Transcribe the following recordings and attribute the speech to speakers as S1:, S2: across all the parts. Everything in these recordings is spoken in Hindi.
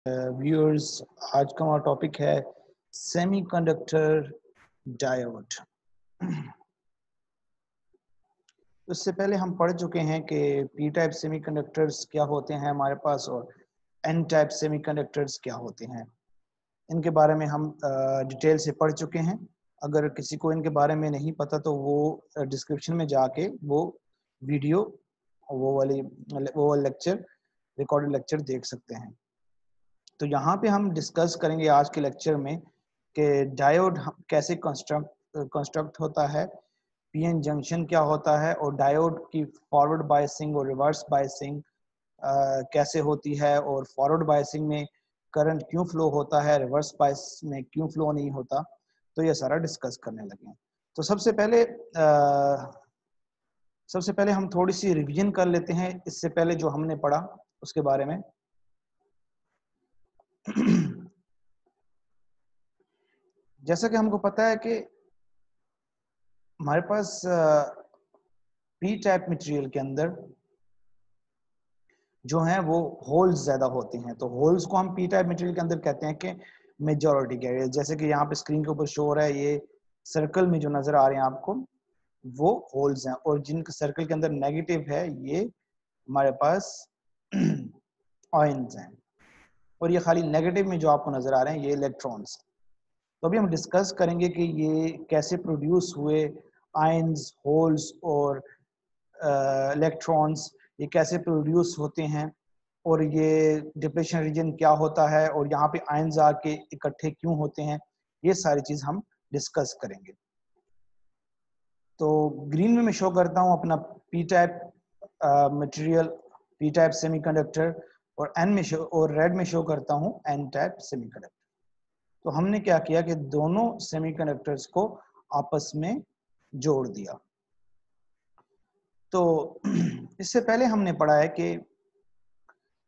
S1: व्यूअर्स, आज का हमारा टॉपिक है सेमीकंडक्टर डायोड। उससे पहले हम पढ़ चुके हैं कि पी टाइप सेमीकंडक्टर्स क्या होते हैं हमारे पास और एन टाइप सेमीकंडक्टर्स क्या होते हैं। इनके बारे में हम डिटेल से पढ़ चुके हैं। अगर किसी को इनके बारे में नहीं पता तो वो डिस्क्रिप्शन में जाके वो वीडियो वो वाला लेक्चर रिकॉर्डेड लेक्चर देख सकते हैं। तो यहाँ पे हम डिस्कस करेंगे आज के लेक्चर में कि डायोड कैसे कंस्ट्रक्ट होता है, पीएन जंक्शन क्या होता है और डायोड की फॉरवर्ड बायसिंग और रिवर्स बायसिंग कैसे होती है और फॉरवर्ड बायसिंग में करंट क्यों फ्लो होता है, रिवर्स बायस में क्यों फ्लो नहीं होता। तो ये सारा डिस्कस करने लगे हैं। तो सबसे पहले हम थोड़ी सी रिवीजन कर लेते हैं इससे पहले जो हमने पढ़ा उसके बारे में। जैसा कि हमको पता है कि हमारे पास पी टाइप मटेरियल के अंदर जो है वो होल्स ज्यादा होते हैं। तो होल्स को हम पी टाइप मटेरियल के अंदर कहते हैं कि मेजॉरिटी कैरियर। जैसे कि यहाँ पे स्क्रीन के ऊपर शो हो रहा है, ये सर्कल में जो नजर आ रहे हैं आपको वो होल्स हैं, और जिनके सर्कल के अंदर नेगेटिव है ये हमारे पास आयंस हैं, और ये खाली नेगेटिव में जो आपको नजर आ रहे हैं ये इलेक्ट्रॉन्स। तो अभी हम डिस्कस करेंगे कि ये कैसे प्रोड्यूस हुए आयंस, होल्स और इलेक्ट्रॉन्स, ये कैसे प्रोड्यूस होते हैं और ये डिप्लेशन रीजन क्या होता है और यहाँ पे आयंस आके इकट्ठे क्यों होते हैं। ये सारी चीज हम डिस्कस करेंगे। तो ग्रीन में मैं शो करता हूँ अपना P type material, P type semiconductor, और एन में शो और रेड में शो करता हूँ एन टाइप सेमीकंडक्टर। तो हमने क्या किया कि दोनों सेमीकंडक्टर्स को आपस में जोड़ दिया। तो इससे पहले हमने पढ़ा है कि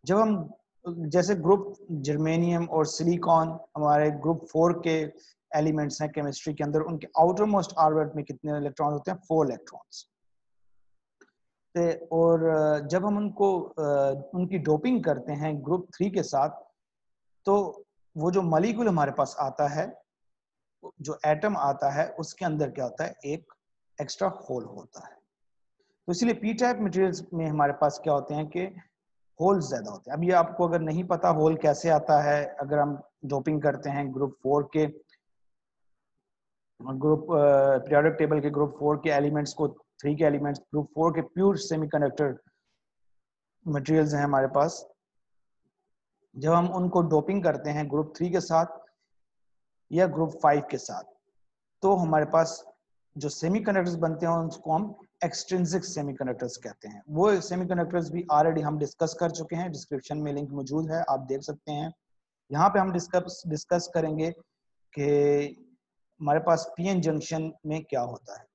S1: जब हम जैसे ग्रुप जर्मेनियम और सिलिकॉन हमारे ग्रुप 4 के एलिमेंट्स हैं केमिस्ट्री के अंदर, उनके आउटर मोस्ट ऑर्बिट में कितने इलेक्ट्रॉन्स होते हैं? 4 इलेक्ट्रॉन्स। और जब हम उनकी डोपिंग करते हैं ग्रुप 3 के साथ, तो वो जो मॉलिक्यूल हमारे पास आता है, जो एटम आता है, उसके अंदर क्या होता है? एक एक्स्ट्रा होल होता है। तो इसलिए पी टाइप मटेरियल्स में हमारे पास क्या होते हैं कि होल्स ज्यादा होते हैं। अब ये आपको अगर नहीं पता होल कैसे आता है, अगर हम डोपिंग करते हैं ग्रुप 4 के पीरियोडिक टेबल के ग्रुप 4 के एलिमेंट्स को, 3 के एलिमेंट्स, ग्रुप 4 के प्योर सेमीकंडक्टर मटेरियल्स हैं हमारे पास, जब हम उनको डोपिंग करते हैं ग्रुप 3 के साथ या ग्रुप 5 के साथ, तो हमारे पास जो सेमीकंडक्टर्स बनते हैं उसको हम एक्सट्रिंसिक सेमीकंडक्टर्स कहते हैं। वो सेमीकंडक्टर्स भी ऑलरेडी हम डिस्कस कर चुके हैं, डिस्क्रिप्शन में लिंक मौजूद है, आप देख सकते हैं। यहाँ पे हम डिस्कस करेंगे कि हमारे पास पीएन जंक्शन में क्या होता है।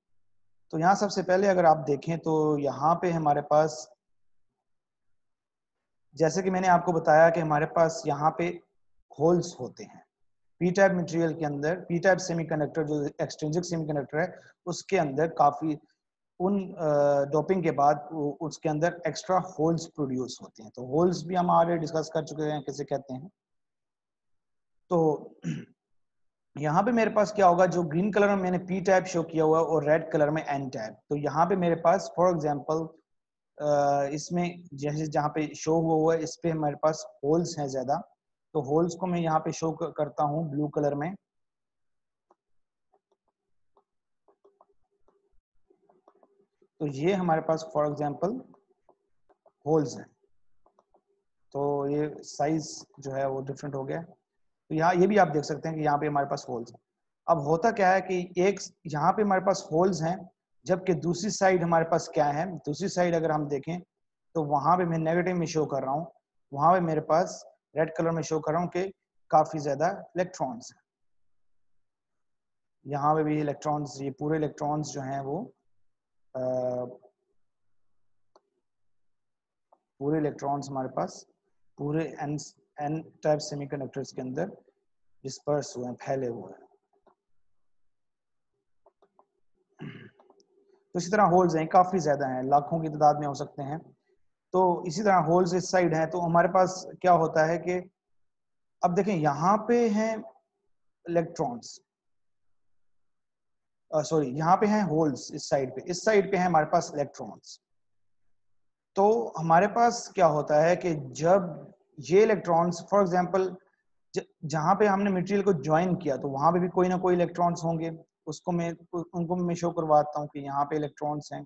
S1: तो यहाँ सबसे पहले अगर आप देखें तो यहाँ पे हमारे पास, जैसे कि मैंने आपको बताया कि हमारे पास यहाँ पे होल्स होते हैं पी टाइप मटेरियल के अंदर। पी टाइप सेमीकंडक्टर जो एक्सट्रिंसिक सेमीकंडक्टर है उसके अंदर काफी उन डोपिंग के बाद उसके अंदर एक्स्ट्रा होल्स प्रोड्यूस होते हैं। तो होल्स भी हम आगे डिस्कस कर चुके हैं कैसे कहते हैं। तो यहाँ पे मेरे पास क्या होगा, जो ग्रीन कलर में मैंने पी टाइप शो किया हुआ है और रेड कलर में एन टाइप। तो यहाँ पे मेरे पास फॉर एग्जांपल इसमें जैसे जहाँ पे शो हुआ है इस पे हमारे पास होल्स हैं ज्यादा। तो होल्स को मैं यहाँ पे शो करता हूँ ब्लू कलर में। तो ये हमारे पास फॉर एग्जांपल होल्स हैं। तो ये साइज जो है वो डिफरेंट हो गया। तो यहाँ ये भी आप देख सकते हैं कि यहाँ पे हमारे पास होल्स हैं। अब होता क्या है कि एक यहाँ पे हमारे पास होल्स हैं, जबकि दूसरी साइड हमारे पास क्या है, दूसरी साइड अगर हम देखें तो वहां पे मैं नेगेटिव में शो कर रहा हूँ, वहां पे मेरे पास रेड कलर में शो कर रहा हूँ कि काफी ज्यादा इलेक्ट्रॉन्स हैं। यहाँ पे भी इलेक्ट्रॉन्स, ये पूरे इलेक्ट्रॉन्स जो हैं वो पूरे इलेक्ट्रॉन्स हमारे पास पूरे एन टाइप सेमीकंडक्टर्स के अंदर डिस्पर्स हुए हैं, फैले हुए हैं। तो इसी तरह होल्स हैं, काफी ज्यादा हैं, लाखों की तादाद में हो सकते हैं। तो इसी तरह होल्स इस साइड हैं। तो हमारे पास क्या होता है कि अब देखें यहाँ पे हैं इलेक्ट्रॉन्स, सॉरी यहाँ पे हैं होल्स, इस साइड पे है हमारे पास इलेक्ट्रॉन्स। तो हमारे पास क्या होता है कि जब ये इलेक्ट्रॉन्स फॉर एग्जांपल जहां पे हमने मटेरियल को ज्वाइन किया तो वहां पे भी कोई ना कोई इलेक्ट्रॉन्स होंगे, उसको मैं उनको मैं शो करवाता हूँ कि यहाँ पे इलेक्ट्रॉन्स हैं।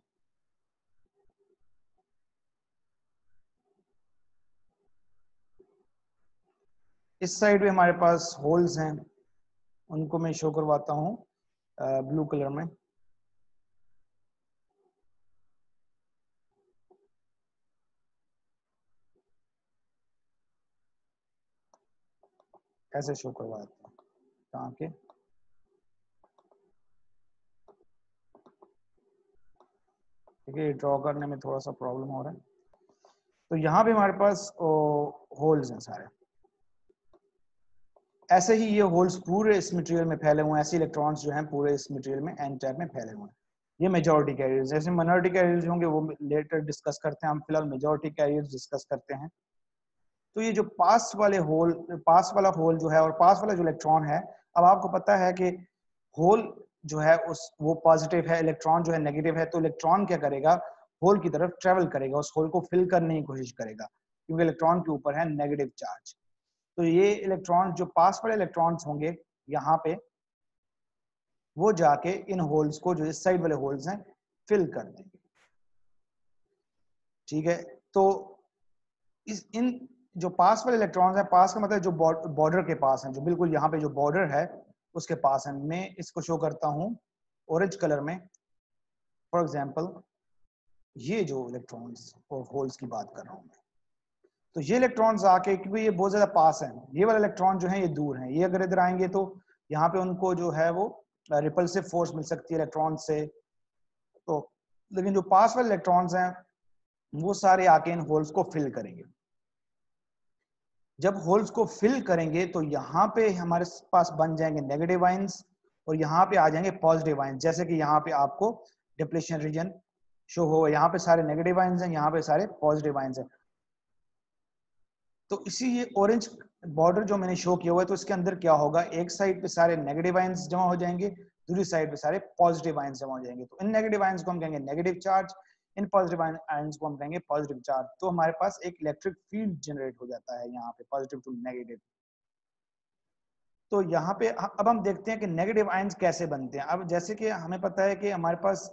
S1: इस साइड पे हमारे पास होल्स हैं, उनको मैं शो करवाता हूँ ब्लू कलर में। ऐसे शो करवाता हूँ कहाँ के, ठीक है, ड्रॉ करने में थोड़ा सा प्रॉब्लम हो रहा है। तो यहाँ पे हमारे पास होल्स हैं सारे। ऐसे ही ये होल्स पूरे इस मटेरियल में फैले हुए हैं, ऐसे इलेक्ट्रॉन्स जो हैं पूरे इस मटेरियल में एन टाइप में फैले हुए हैं। ये मेजॉरिटी कैरियर्स, जैसे माइनॉरिटी कैरियर्स होंगे वो लेटर डिस्कस करते हैं, हम फिलहाल मेजॉरिटी कैरियर्स डिस्कस करते हैं। तो ये जो पास वाला होल जो है और पास वाला जो इलेक्ट्रॉन है, अब आपको पता है कि होल जो है उस वो पॉजिटिव है, इलेक्ट्रॉन जो है नेगेटिव है, तो इलेक्ट्रॉन क्या करेगा, होल की तरफ ट्रेवल करेगा, उस होल को फिल करने की कोशिश करेगा, क्योंकि इलेक्ट्रॉन के ऊपर है नेगेटिव चार्ज। तो ये इलेक्ट्रॉन जो पास वाले इलेक्ट्रॉन्स होंगे यहाँ पे, वो जाके इन होल्स को, जो इस साइड वाले होल्स हैं, फिल कर देंगे। ठीक है, तो इन जो पास वाले इलेक्ट्रॉन्स हैं, पास का मतलब जो बॉर्डर के पास हैं, जो बिल्कुल यहाँ पे जो बॉर्डर है उसके पास है, मैं इसको शो करता हूँ ऑरेंज कलर में। फॉर एग्जांपल ये जो इलेक्ट्रॉन्स और होल्स की बात कर रहा हूँ मैं, तो ये इलेक्ट्रॉन्स आके, क्योंकि ये बहुत ज्यादा पास है, ये वाले इलेक्ट्रॉन जो है ये दूर हैं, ये अगर इधर आएंगे तो यहाँ पे उनको जो है वो रिपल्सिव फोर्स मिल सकती है इलेक्ट्रॉन से। तो लेकिन जो पास वाले इलेक्ट्रॉन्स हैं वो सारे आके इन होल्स को फिल करेंगे। जब होल्स को फिल करेंगे तो यहाँ पे हमारे पास बन जाएंगे नेगेटिव आयंस और यहाँ पे आ जाएंगे पॉजिटिव आयंस। जैसे कि यहाँ पे आपको डिप्लेशन रीजन शो हो, यहाँ पे सारे नेगेटिव आयंस हैं, यहाँ पे सारे पॉजिटिव आयंस हैं। तो इसी ये ऑरेंज बॉर्डर जो मैंने शो किया हुआ है, तो इसके अंदर क्या होगा, एक साइड पे सारे नेगेटिव आयंस जमा हो जाएंगे, दूसरी साइड पे सारे पॉजिटिव आयंस जमा हो जाएंगे। तो इन नेगेटिव आयंस को हम कहेंगे negative charge, in positive ions को हम कहेंगे पॉजिटिव चार्ज। तो हमारे पास एक इलेक्ट्रिक फील्ड जनरेट हो जाता है यहाँ पे, पॉजिटिव टू नेगेटिव। तो यहाँ पे अब हम देखते हैं कि नेगेटिव आयंस कैसे बनते हैं। अब जैसे कि हमें पता है कि हमारे पास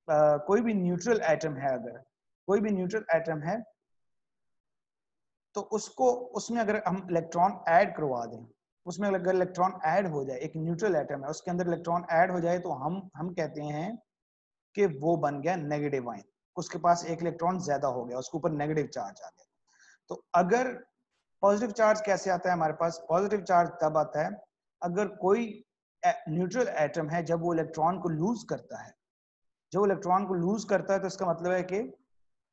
S1: कोई भी न्यूट्रल एटम है, अगर कोई भी न्यूट्रल एटम है तो उसको, उसमें अगर हम इलेक्ट्रॉन ऐड करवा दें, उसमें अगर इलेक्ट्रॉन ऐड हो जाए, एक न्यूट्रल एटम है उसके अंदर इलेक्ट्रॉन ऐड हो जाए, तो हम कहते हैं कि वो बन गया नेगेटिव आयन, उसके पास एक इलेक्ट्रॉन ज्यादा हो गया, उसके ऊपर नेगेटिव चार्ज आ गया। तो अगर पॉजिटिव चार्ज कैसे आता है हमारे पास, पॉजिटिव चार्ज तब आता है अगर कोई न्यूट्रल एटम है, जब वो इलेक्ट्रॉन को लूज करता है, जब इलेक्ट्रॉन को लूज करता है तो इसका मतलब है कि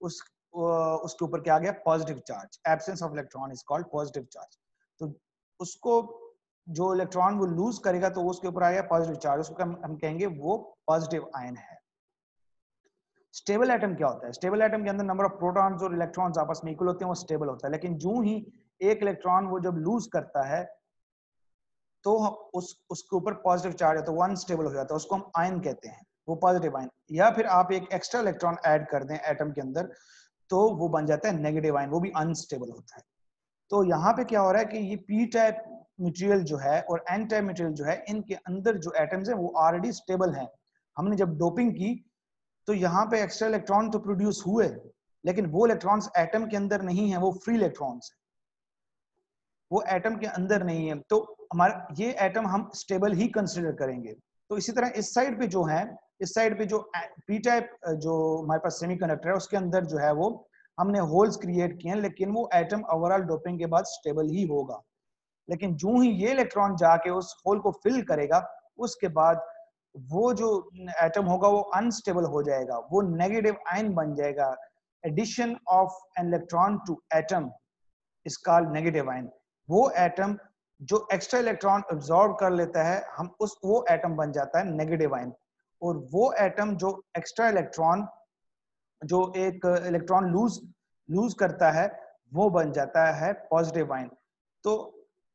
S1: उस उसके ऊपर क्या आ गया, positive charge. Absence of electron is called positive charge. तो उसको जो इलेक्ट्रॉन वो लूज करेगा तो उसके ऊपर आ गया पॉजिटिव चार्ज, उसको हम कहेंगे वो पॉजिटिव आयन है। स्टेबल एटम क्या होता है, स्टेबल एटम के अंदर नंबर ऑफ प्रोटॉन्स और इलेक्ट्रॉन्स आपस में इक्वल होते हैं, वो स्टेबल होता है। लेकिन जो ही एक इलेक्ट्रॉन वो जब लूज करता है तो उसके ऊपर पॉजिटिव चार्ज आता है, वो अनस्टेबल हो जाता है, उसको हम आयन कहते हैं, वो पॉजिटिव आयन। या फिर आप एक एक्स्ट्रा इलेक्ट्रॉन ऐड कर दें एटम के अंदर तो वो बन जाता है नेगेटिव आयन, वो भी अनस्टेबल होता है। तो यहाँ पे क्या हो रहा है कि ये पी टाइप मटेरियल जो है और एन टाइप मटेरियल जो है, इनके अंदर जो एटम्स हैं वो ऑलरेडी स्टेबल हैं। हमने जब डोपिंग की तो यहाँ पे एक्स्ट्रा इलेक्ट्रॉन तो प्रोड्यूस हुए, लेकिन वो इलेक्ट्रॉन्स एटम के अंदर नहीं है, वो फ्री इलेक्ट्रॉन्स है, वो एटम के अंदर नहीं है। तो हमारा ये एटम हम स्टेबल ही कंसिडर करेंगे। तो इसी तरह इस साइड पे जो है, इस साइड पे जो पी टाइप जो हमारे पास सेमीकंडक्टर है उसके अंदर जो है वो हमने होल्स क्रिएट किए हैं, लेकिन वो एटम ओवरऑल डोपिंग के बाद स्टेबल ही होगा। लेकिन जो ही ये इलेक्ट्रॉन जाके उस होल को फिल करेगा, उसके बाद वो जो एटम होगा वो अनस्टेबल हो जाएगा, वो नेगेटिव आयन बन जाएगा। Addition of an electron to atom is called negative ion. वो एटम जो एक्स्ट्रा इलेक्ट्रॉन एब्जॉर्ब कर लेता है, हम उस वो एटम बन जाता है नेगेटिव आयन। और वो एटम जो एक्स्ट्रा इलेक्ट्रॉन, जो एक इलेक्ट्रॉन लूज करता है, वो बन जाता है पॉजिटिव आयन। तो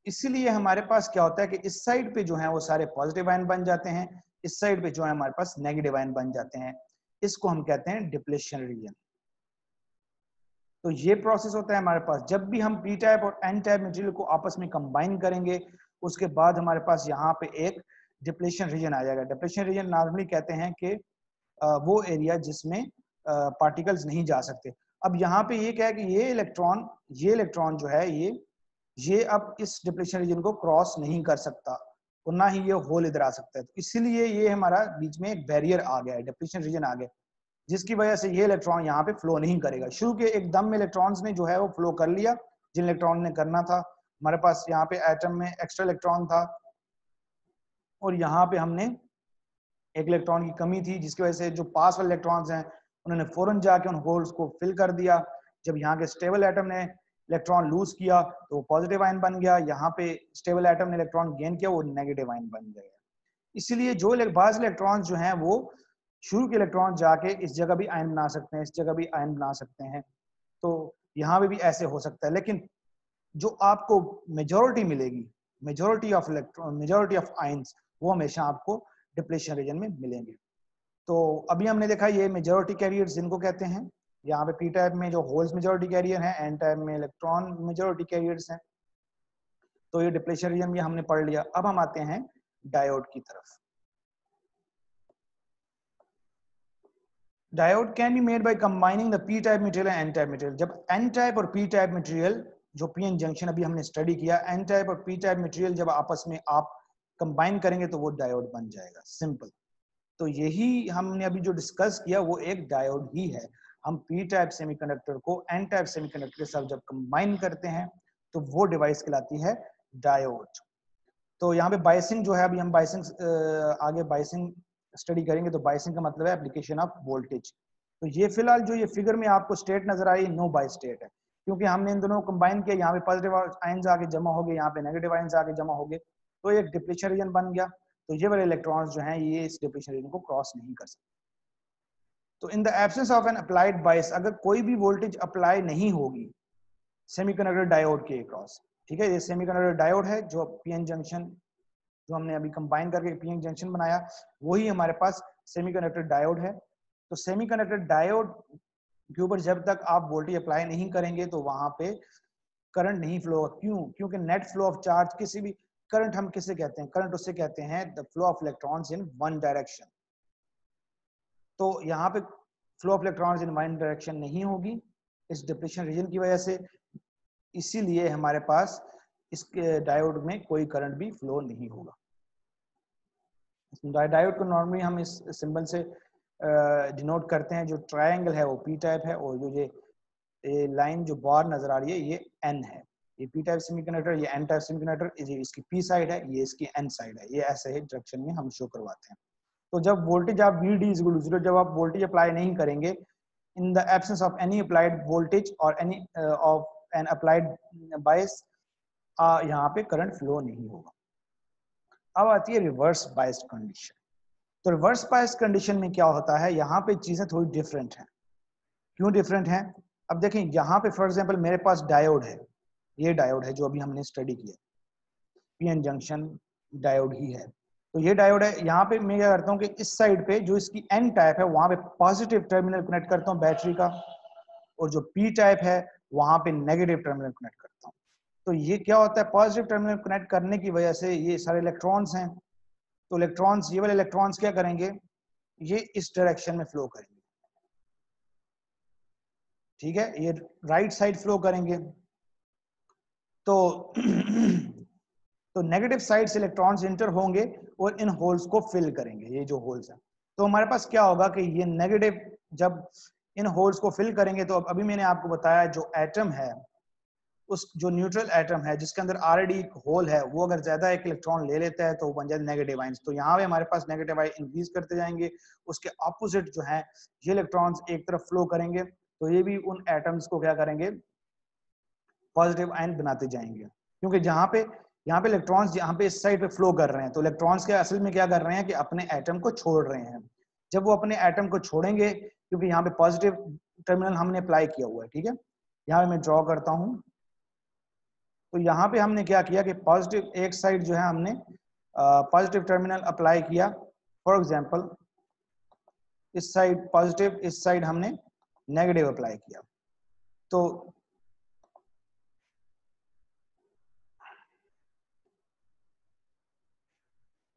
S1: इसीलिए हमारे पास क्या होता है कि इस साइड पे जो है वो सारे पॉजिटिव आयन बन जाते हैं, इस साइड पे जो है हमारे पास नेगेटिव आयन बन जाते हैं। इसको हम कहते हैं डिप्लेशन रीजन। तो ये प्रोसेस होता है हमारे पास जब भी हम पी टाइप और एन टाइप मटेरियल को आपस में कंबाइन करेंगे, उसके बाद हमारे पास यहाँ पे एक डिप्लेशन रीजन आ जाएगा। डिप्लेशन रीजन नॉर्मली कहते हैं कि वो एरिया जिसमें पार्टिकल्स नहीं जा सकते। अब यहाँ पे ये क्या है कि ये इलेक्ट्रॉन जो है ये अब इस डिप्लेशन रीजन को क्रॉस नहीं कर सकता और ना ही ये होल इधर आ सकता है। तो इसीलिए ये हमारा बीच में एक बैरियर आ गया है, डिप्लेशन रीजन आ गया, जिसकी वजह से ये इलेक्ट्रॉन यहाँ पे फ्लो नहीं करेगा। शुरू के एकदम में इलेक्ट्रॉन्स ने जो है वो फ्लो कर लिया जिन इलेक्ट्रॉन ने करना था। हमारे पास यहाँ पे एटम में एक्स्ट्रा इलेक्ट्रॉन था और यहाँ पे हमने एक इलेक्ट्रॉन की कमी थी, जिसकी वजह से जो पास वाले इलेक्ट्रॉन्स हैं उन्होंने फौरन जाके उन होल्स को फिल कर दिया। जब यहाँ के स्टेबल एटम ने इलेक्ट्रॉन लूज किया तो पॉजिटिव आयन बन गया, यहाँ पे स्टेबल एटम ने इलेक्ट्रॉन गेन किया, वो नेगेटिव आयन बन गया। इसीलिए जो बाज इलेक्ट्रॉन जो हैं वो शुरू के इलेक्ट्रॉन जाके इस जगह भी आयन बना सकते हैं, इस जगह भी आयन बना सकते हैं। तो यहाँ पे भी ऐसे हो सकता है, लेकिन जो आपको मेजॉरिटी मिलेगी, मेजॉरिटी ऑफ आयंस, वो हमेशा आपको डिप्लेशन रीजन में मिलेंगे। तो अभी हमने देखा ये मेजॉरिटी कैरियर्स जिनको कहते हैं। यहाँ पे पी टाइप में जो होल्स मेजॉरिटी कैरियर हैं, एन टाइप में इलेक्ट्रॉन मेजॉरिटी कैरियर्स हैं। तो ये डिप्लेशन रीजन भी हमने पढ़ लिया। अब हम आते हैं डायोड की तरफ। Diode can be made by combining the P type material and N type material. जब एन टाइप और पी टाइप मटेरियल, जो पीएन जंक्शन अभी हमने स्टडी किया, एन टाइप और पी टाइप मटेरियल जब आपस में आप कंबाइन करेंगे तो वो डायोड बन जाएगा, सिंपल। तो यही हमने अभी जो डिस्कस किया वो एक डायोड ही है। हम पी टाइप सेमीकंडक्टर को एन टाइप सेमीकंडक्टर के साथ जब कंबाइन करते हैं तो वो डिवाइस कहलाती है डायोड। तो यहाँ पे बायसिंग जो है, अभी हम बायसिंग आगे बायसिंग स्टडी करेंगे। तो बायसिंग का मतलब है एप्लीकेशन ऑफ वोल्टेज। तो ये फिलहाल जो ये फिगर में आपको स्टेट नजर आ रही है, नो बाय स्टेट है, क्योंकि हमने इन दोनों को कंबाइन किया। यहाँ पे पॉजिटिव आयंस आके जमा हो गए, यहाँ पे नेगेटिव आयंस आके जमा हो गए, तो एक डिप्लेशन रीजन बन गया। तो ये वाले इलेक्ट्रॉन्स जो हैं ये इस डिप्लेशन रीजन को क्रॉस नहीं कर सकते। तो in the absence of an applied bias, अगर कोई भी वोल्टेज अप्लाई नहीं होगी सेमीकंडक्टर डायोड के क्रॉस, ठीक है, ये सेमीकंडक्टर डायोड है जो पीएन जंक्शन जो हमने अभी कंबाइन करके पीएन जंक्शन बनाया, वही हमारे पास सेमीकंडक्टर डायोड है। तो सेमीकंडक्टर डायोड के ऊपर जब तक आप वोल्टेज अप्लाई नहीं करेंगे तो वहां पे करंट नहीं फ्लो होगा। क्यों? क्योंकि नेट फ्लो ऑफ चार्ज, किसी भी करंट हम किसे कहते हैं, करंट उससे कहते हैं the flow of electrons in one direction. तो यहाँ पे flow of electrons in one direction नहीं होगी इस डिप्लेशन रीजन की वजह से। इसीलिए हमारे पास इसके डायोड में कोई करंट भी फ्लो नहीं होगा। डायोड को नॉर्मली हम इस सिंबल से डिनोट करते हैं। जो ट्रायंगल है वो पी टाइप है और जो ये लाइन जो बार नजर आ रही है ये एन है। ये पी टाइप सेमीकंडक्टर, ये एन टाइप सेमीकंडक्टर, ये इसकी पी साइड है, ये इसकी एन साइड है। ये ऐसे ही डायरेक्शन में हम शो करवाते हैं। तो जब वोल्टेज आप VD = 0, जब आप वोल्टेज अप्लाई नहीं करेंगे, इन the absence of any applied voltage और एनी ऑफ एन अप्लाइड बायस, यहाँ पे करंट फ्लो नहीं होगा। अब आती है रिवर्स बायस्ड कंडीशन। तो रिवर्स बायस्ड कंडीशन में क्या होता है, यहाँ पे चीजें थोड़ी डिफरेंट हैं। क्यों डिफरेंट हैं? अब देखें, यहाँ पे फॉर एग्जांपल मेरे पास डायोड है, ये डायोड है जो अभी हमने स्टडी किया, पीएन जंक्शन डायोड ही है। तो ये डायोड है। यहाँ पे मैं क्या करता हूँ कि इस साइड पे जो इसकी एन टाइप है वहां पे पॉजिटिव टर्मिनल कनेक्ट करता हूँ बैटरी का, और जो पी टाइप है वहां पे नेगेटिव टर्मिनल कनेक्ट करता हूँ। तो ये क्या होता है, पॉजिटिव टर्मिनल कनेक्ट करने की वजह से ये सारे इलेक्ट्रॉन्स हैं, तो इलेक्ट्रॉन्स, ये वाले इलेक्ट्रॉन्स क्या करेंगे, ये इस डायरेक्शन में फ्लो करेंगे, ठीक है, ये राइट साइड फ्लो करेंगे। तो तो नेगेटिव साइड से इलेक्ट्रॉन्स इंटर होंगे और इन होल्स को फिल करेंगे, ये जो होल्स हैं। तो हमारे पास क्या होगा कि ये नेगेटिव जब इन होल्स को फिल करेंगे, तो अभी मैंने आपको बताया जो एटम है, उस जो न्यूट्रल एटम है जिसके अंदर ऑलरेडी एक होल है, वो अगर ज्यादा एक इलेक्ट्रॉन ले लेता है तो वो बन जाए नेगेटिव आयंस। तो यहाँ पे हमारे पास नेगेटिव आयन इंक्रीज करते जाएंगे, उसके ऑपोजिट जो है ये इलेक्ट्रॉन्स एक तरफ फ्लो करेंगे, तो ये भी उन एटम्स को क्या करेंगे, पॉजिटिव आयन बनाते जाएंगे। क्योंकि यहाँ पे इलेक्ट्रॉन्स यहाँ पे इस साइड पे फ्लो कर रहे हैं, तो इलेक्ट्रॉन्स के असल में क्या कर रहे हैं कि अपने एटम को छोड़ रहे हैं। जब वो अपने एटम को छोड़ेंगे, क्योंकि यहाँ पे पॉजिटिव टर्मिनल हमने अप्लाई किया हुआ है, ठीक है, यहाँ पे मैं ड्रॉ करता हूँ, तो यहाँ पे हमने क्या किया कि पॉजिटिव एक साइड जो है हमने पॉजिटिव टर्मिनल अप्लाई किया। फॉर एग्जांपल इस साइड पॉजिटिव, इस साइड हमने नेगेटिव अप्लाई किया। तो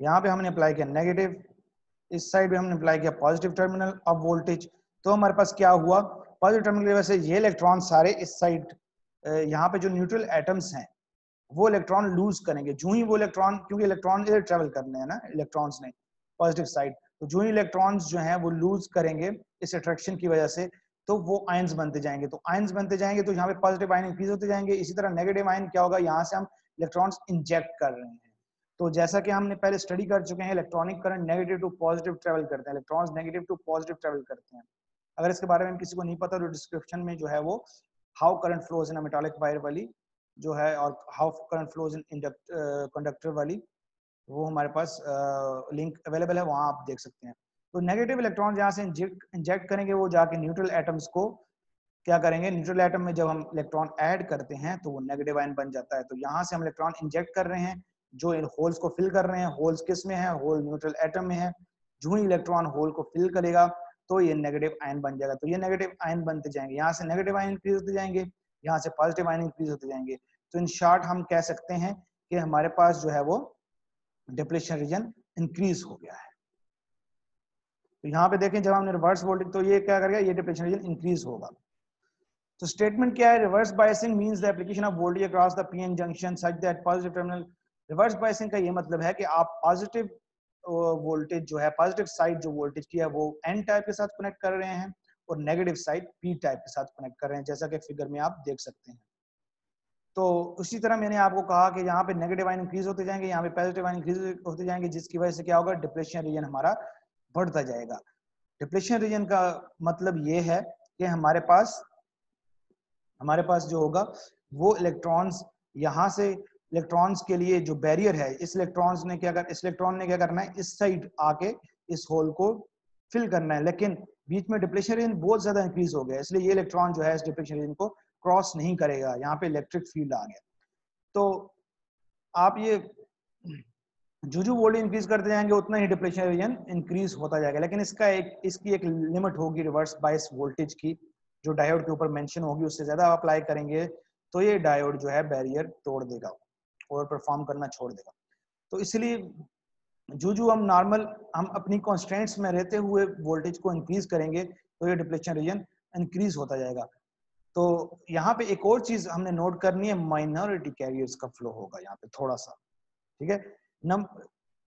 S1: यहाँ पे हमने अप्लाई किया नेगेटिव, इस साइड पे हमने अप्लाई किया पॉजिटिव टर्मिनल ऑफ वोल्टेज। तो हमारे पास क्या हुआ, पॉजिटिव टर्मिनल की वजह से ये इलेक्ट्रॉन सारे इस साइड, यहाँ पे जो न्यूट्रल एटम्स हैं वो इलेक्ट्रॉन लूज करेंगे। जो ही वो इलेक्ट्रॉन, क्योंकि इलेक्ट्रॉन इधर ट्रेवल करने हैं ना इलेक्ट्रॉन्स ने पॉजिटिव साइड, तो जो ही इलेक्ट्रॉन्स जो हैं वो लूज करेंगे इस अट्रैक्शन की वजह से, तो वो आयंस बनते जाएंगे। तो आयंस बनते जाएंगे तो यहाँ पे पॉजिटिव आयन इंक्रीज होते जाएंगे। इसी तरह नेगेटिव आयन क्या होगा, यहाँ से हम इलेक्ट्रॉन्स इंजेक्ट कर रहे हैं। तो जैसा कि हमने पहले स्टडी कर चुके हैं, electronic current negative to positive travel करते हैं, electrons negative to positive travel करते हैं। अगर इसके बारे में किसी को नहीं पता तो डिस्क्रिप्शन में जो है वो how current flows in a metallic wire वाली जो है, और how current flows in conductor वाली, वो हमारे पास लिंक अवेलेबल है, वहां आप देख सकते हैं। तो नेगेटिव इलेक्ट्रॉन जहाँ से इंजेक्ट करेंगे वो जाके न्यूट्रल एटम्स को क्या करेंगे, न्यूट्रल एटम में जब हम इलेक्ट्रॉन ऐड करते हैं तो वो नेगेटिव आयन बन जाता है। तो यहाँ से हम इलेक्ट्रॉन इंजेक्ट कर रहे हैं, जो इन होल्स को फिल कर रहे हैं। होल्स किस में है, होल न्यूट्रल एटम में है। जो ही इलेक्ट्रॉन होल को फिल करेगा तो ये नेगेटिव आयन बन जाएगा। तो ये नेगेटिव आयन बनते जाएंगे, यहाँ से नेगेटिव आयन इंक्रीज होते जाएंगे, यहाँ से पॉजिटिव आयन इंक्रीज होते जाएंगे। तो इन शॉर्ट हम कह सकते हैं कि हमारे पास जो है वो डिप्लेशन रीजन इंक्रीज हो गया है। तो यहाँ पे देखें जब हमने रिवर्स वोल्टेज, तो ये क्या करेगा, ये डिप्लेशन रीजन इंक्रीज होगा। तो स्टेटमेंट क्या है, reverse biasing means the application of voltage across the PN junction such that positive terminal. Reverse biasing का ये मतलब है कि आप पॉजिटिव वोल्टेज जो है, पॉजिटिव साइड जो वोल्टेज की है वो एन टाइप के साथ कनेक्ट कर रहे हैं और नेगेटिव साइड पी टाइप के साथ कनेक्ट कर रहे हैं, जैसा कि फिगर में आप देख सकते हैं। तो उसी तरह मैंने आपको कहा कि यहाँ पे नेगेटिव आयन इंक्रीज होते जाएंगे, यहाँ पे पॉजिटिव आयन इंक्रीज होते जाएंगे, जिसकी वजह से क्या होगा, डिप्लेशन रीजन हमारा बढ़ता जाएगा। डिप्लेशन रीजन का मतलब ये है कि हमारे पास जो होगा वो इलेक्ट्रॉन्स, यहाँ से इलेक्ट्रॉन्स के लिए जो बैरियर है, इस इलेक्ट्रॉन ने क्या करना है, इस साइड आके इस होल को फिल करना है, लेकिन बीच में डिप्लेशन रीजन बहुत ज्यादा इंक्रीज हो गया, इसलिए ये इलेक्ट्रॉन जो है इस डिप्लेशन रीजन को क्रॉस नहीं करेगा। यहाँ पे इलेक्ट्रिक फील्ड आ गया। तो आप ये जो वोल्टेज इंक्रीज करते जाएंगे उतना ही डिप्लेशन रीजन इंक्रीज होता जाएगा, लेकिन इसकी एक लिमिट होगी रिवर्स बायस वोल्टेज की, जो डायोड के ऊपर मेंशन होगी। उससे ज्यादा अप्लाई करेंगे तो ये डायोड जो है बैरियर तोड़ देगा और परफॉर्म करना छोड़ देगा। तो इसलिए जो हम अपनी कॉन्स्टेंट्स में रहते हुए वोल्टेज को इंक्रीज करेंगे तो ये डिप्लेशन रीजन इंक्रीज होता जाएगा। तो यहाँ पे एक और चीज हमने नोट करनी है, माइनॉरिटी कैरियर्स का फ्लो होगा यहाँ पे थोड़ा सा, ठीक है।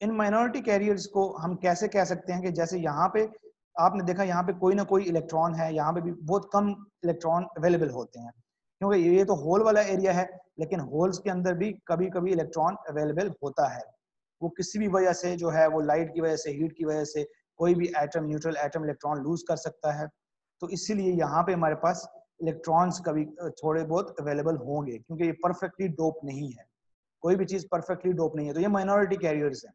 S1: इन माइनॉरिटी कैरियर्स को हम कैसे कह सकते हैं कि जैसे यहाँ पे आपने देखा, यहाँ पे कोई ना कोई इलेक्ट्रॉन है, यहाँ पे भी बहुत कम इलेक्ट्रॉन अवेलेबल होते हैं, क्योंकि ये तो होल वाला एरिया है, लेकिन होल्स के अंदर भी कभी कभी इलेक्ट्रॉन अवेलेबल होता है। वो किसी भी वजह से जो है, वो लाइट की वजह से, हीट की वजह से, कोई भी atom, neutral atom electron lose कर सकता है। तो इसीलिए यहाँ पे हमारे पास इलेक्ट्रॉन्स कभी थोड़े बहुत अवेलेबल होंगे, क्योंकि ये परफेक्टली डोप नहीं है, कोई भी चीज परफेक्टली डोप नहीं है। तो ये माइनॉरिटी कैरियर्स है।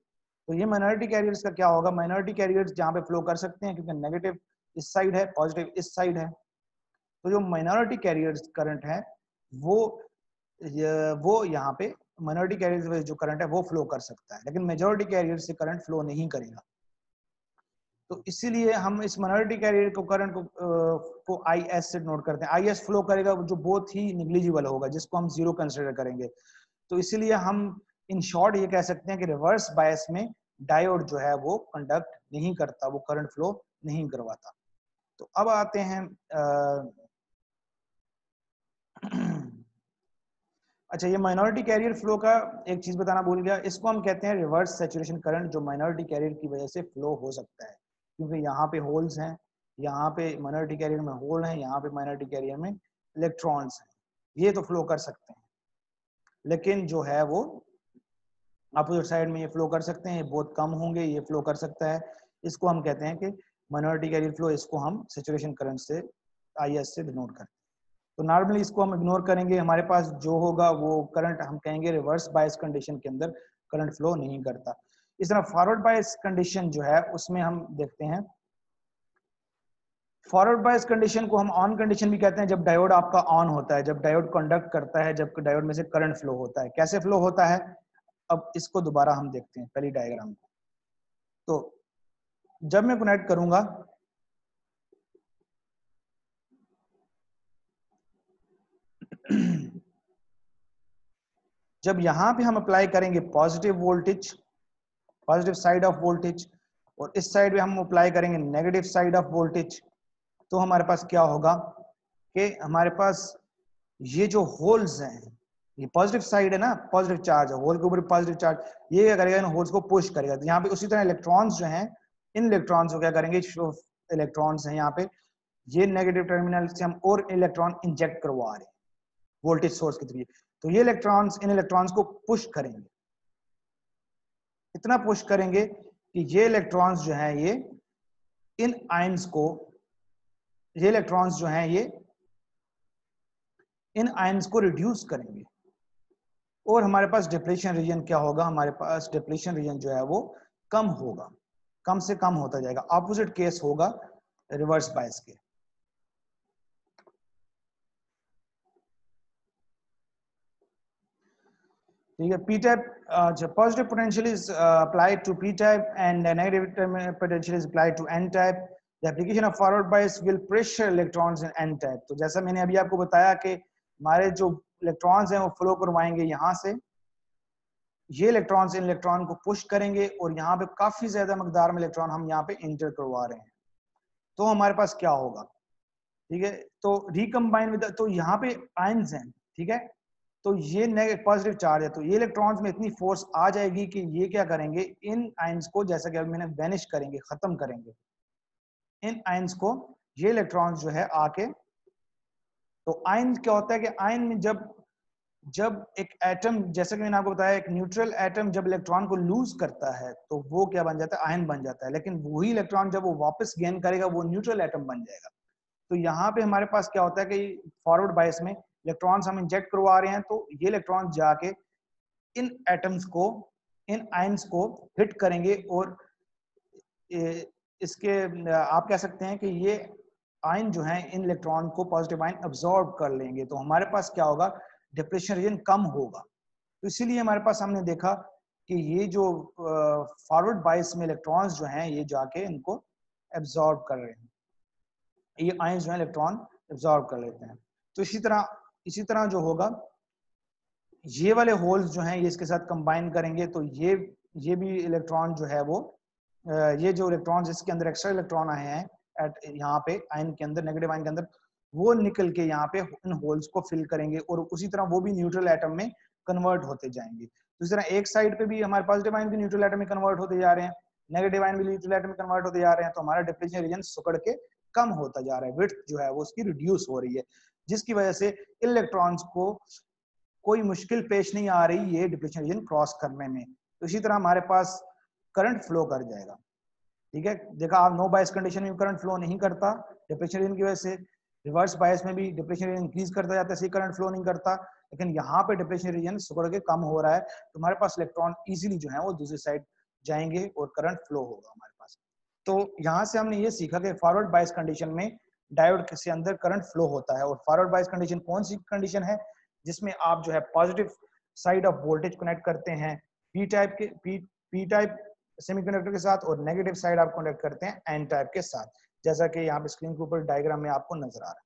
S1: तो ये माइनॉरिटी कैरियर्स का क्या होगा, माइनॉरिटी कैरियर्स जहाँ पे फ्लो कर सकते हैं, क्योंकि नेगेटिव इस साइड है, पॉजिटिव इस साइड है। तो जो माइनॉरिटी कैरियर्स करंट है वो यहाँ पे माइनॉरिटी कैरियर्स जो करंट है वो फ्लो कर सकता है, लेकिन मेजॉरिटी कैरियर से करंट फ्लो नहीं करेगा। तो इसीलिए हम इस माइनॉरिटी कैरियर को करंट को IS से नोट करते हैं। IS फ्लो करेगा जो बहुत ही निग्लिजिबल होगा, जिसको हम जीरो कंसिडर करेंगे। तो इसीलिए हम इन शॉर्ट ये कह सकते हैं कि रिवर्स बायस में डायोड जो है वो कंडक्ट नहीं करता, वो करंट फ्लो नहीं करवाता। तो अब आते हैं अच्छा, ये माइनॉरिटी कैरियर फ्लो का एक चीज बताना भूल गया, इसको हम कहते हैं रिवर्स सैचुरेशन करंट, जो माइनॉरिटी कैरियर की वजह से फ्लो हो सकता है, क्योंकि यहाँ पे होल्स हैं, यहाँ पे माइनॉरिटी कैरियर में होल है, यहाँ पे माइनॉरिटी कैरियर में इलेक्ट्रॉन्स हैं, ये तो फ्लो कर सकते हैं, लेकिन जो है वो अपोजिट साइड में ये फ्लो कर सकते हैं, ये बहुत कम होंगे, ये फ्लो कर सकता है। इसको हम कहते हैं कि माइनॉरिटी कैरियर फ्लो, इसको हम सैचुरेशन करंट से IS से डिनोट करते हैं। तो नॉर्मली इसको हम इग्नोर करेंगे, हमारे पास जो होगा वो करंट हम कहेंगे रिवर्स बायस कंडीशन के अंदर करंट फ्लो नहीं करता। इस तरह फॉरवर्ड बायस कंडीशन जो है उसमें हम देखते हैं फॉरवर्ड बायस कंडीशन को हम ऑन कंडीशन भी कहते हैं जब डायोड आपका ऑन होता है, जब डायोड कंडक्ट करता है, जब डायोड में से करंट फ्लो होता है। कैसे फ्लो होता है, अब इसको दोबारा हम देखते हैं पहली डायग्राम को। तो जब मैं कनेक्ट करूंगा, जब यहां पे हम अप्लाई करेंगे positive voltage, positive side of voltage, और इस साइड में हम अप्लाई करेंगे नेगेटिव साइड ऑफ वोल्टेज, तो हमारे पास क्या होगा कि हमारे पास ये जो होल्स हैं, ये पॉजिटिव साइड है ना, पॉजिटिव चार्ज है, होल के ऊपर पॉजिटिव चार्ज, ये क्या करेगा, इन होल्स को पुश करेगा। तो यहाँ पे उसी तरह इलेक्ट्रॉन्स जो हैं, इन इलेक्ट्रॉन्स को क्या करेंगे, इलेक्ट्रॉन्स हैं यहाँ पे, ये नेगेटिव टर्मिनल से हम और इलेक्ट्रॉन इंजेक्ट करवा रहे हैं वोल्टेज सोर्स के थ्रू। तो ये इलेक्ट्रॉन्स इन इलेक्ट्रॉन्स को पुश करेंगे, इतना पुश करेंगे कि ये इलेक्ट्रॉन्स जो हैं ये इन आयंस को, ये इलेक्ट्रॉन्स जो हैं ये इन आयंस को रिड्यूस करेंगे, और हमारे पास डिप्लीशन रीजन क्या होगा, हमारे पास डिप्लीशन रीजन जो है वो कम होगा, कम से कम होता जाएगा। ऑपोजिट केस होगा रिवर्स बायस के। ठीक है, P type, positive potential is applied to P type and negative potential is applied to N type. The application of forward bias will pressure electrons in N type. तो जैसा मैंने अभी आपको बताया कि हमारे जो इलेक्ट्रॉन्स हैं वो फ्लो करवाएंगे यहाँ से, ये इलेक्ट्रॉन्स इन इलेक्ट्रॉन को पुश करेंगे, और यहाँ पे काफी ज्यादा मकदार में इलेक्ट्रॉन हम यहाँ पे इंटर करवा रहे हैं। तो हमारे पास क्या होगा, ठीक है, तो रिकम्बाइन विद, तो यहाँ पे आयंस हैं, ठीक है, तो ये पॉजिटिव चार्ज है, तो ये इलेक्ट्रॉन्स में इतनी फोर्स आ जाएगी कि ये क्या करेंगे, इन आयंस को, जैसा कि अभी मैंने वैनिश करेंगे, खत्म करेंगे इन आयंस को, ये इलेक्ट्रॉन्स जो है आके। तो आयन क्या होता है कि आयन में जब जब एक एटम, जैसे कि मैंने आपको बताया, एक न्यूट्रल एटम जब इलेक्ट्रॉन को लूज करता है तो वो क्या बन जाता है, आयन बन जाता है। लेकिन वही इलेक्ट्रॉन जब वो वापस गेन करेगा वो न्यूट्रल एटम बन जाएगा। तो यहाँ पे हमारे पास क्या होता है कि फॉरवर्ड बायस में इलेक्ट्रॉन्स हम इंजेक्ट करवा रहे हैं, तो ये इलेक्ट्रॉन जाके इन एटम्स को, इन आयंस को हिट करेंगे, और इसके आप कह सकते हैं कि ये आयन जो है इन इलेक्ट्रॉन को, पॉजिटिव आयन अब्सॉर्ब कर लेंगे। तो हमारे पास क्या होगा, डिप्लेशन रीजन कम होगा। तो इसीलिए हमारे पास हमने देखा कि ये जो फॉरवर्ड बायस में इलेक्ट्रॉन्स जो हैं ये जाके इनको एब्सॉर्ब कर रहे हैं, ये आयन जो है इलेक्ट्रॉन एब्सॉर्ब कर लेते हैं। तो इसी तरह जो होगा, ये वाले होल्स जो हैं ये इसके साथ कंबाइन करेंगे, तो ये भी इलेक्ट्रॉन जो है वो, ये जो इलेक्ट्रॉन इसके अंदर एक्स्ट्रा इलेक्ट्रॉन आए हैं एट यहाँ पे आयन के अंदर, नेगेटिव आयन के अंदर, वो निकल के यहाँ पे इन होल्स को फिल करेंगे, और उसी तरह वो भी न्यूट्रल एटम में कन्वर्ट होते जाएंगे। तो इस तरह एक साइड पे भी हमारे पॉजिटिव आयन भी न्यूट्रल एटम में कन्वर्ट होते जा रहे हैं, नेगेटिव आयन भी न्यूट्रल एटम में कन्वर्ट होते जा रहे हैं। तो हमारा डिप्लीशन रीजन सुकड़ के कम होता जा रहा है, विड्थ जो है वो उसकी रिड्यूस हो रही है, जिसकी वजह से इलेक्ट्रॉन्स को कोई मुश्किल पेश नहीं आ रही ये डिप्लीशन रीजन क्रॉस करने में। तो इसी तरह हमारे पास करंट फ्लो कर जाएगा। ठीक है, देखा आप, नो बायस कंडीशन में करंट फ्लो नहीं करता डिप्लीशन रीजन की वजह से, रिवर्स बायस में भी डिप्लीशन रीजन इंक्रीज करता जाता है, सही करंट फ्लो नहीं करता। लेकिन यहाँ पे डिप्लीशन रीजन सुकड़ के कम हो रहा है, तो हमारे पास इलेक्ट्रॉन इजीली जो है वो दूसरी साइड जाएंगे और करंट फ्लो होगा हमारे पास। तो यहाँ से हमने ये सीखा कि फॉरवर्ड बायस कंडीशन में डायोड के अंदर करंट फ्लो होता है। और फॉरवर्ड बायस कंडीशन कौन सी कंडीशन है, जिसमें आप जो है positive side of voltage connect करते हैं पी टाइप सेमीकंडक्टर के साथ, और नेगेटिव साइड आप कनेक्ट करते हैं एन टाइप के साथ, जैसा कि यहाँ पे स्क्रीन के ऊपर डायग्राम में आपको नजर आ रहा है।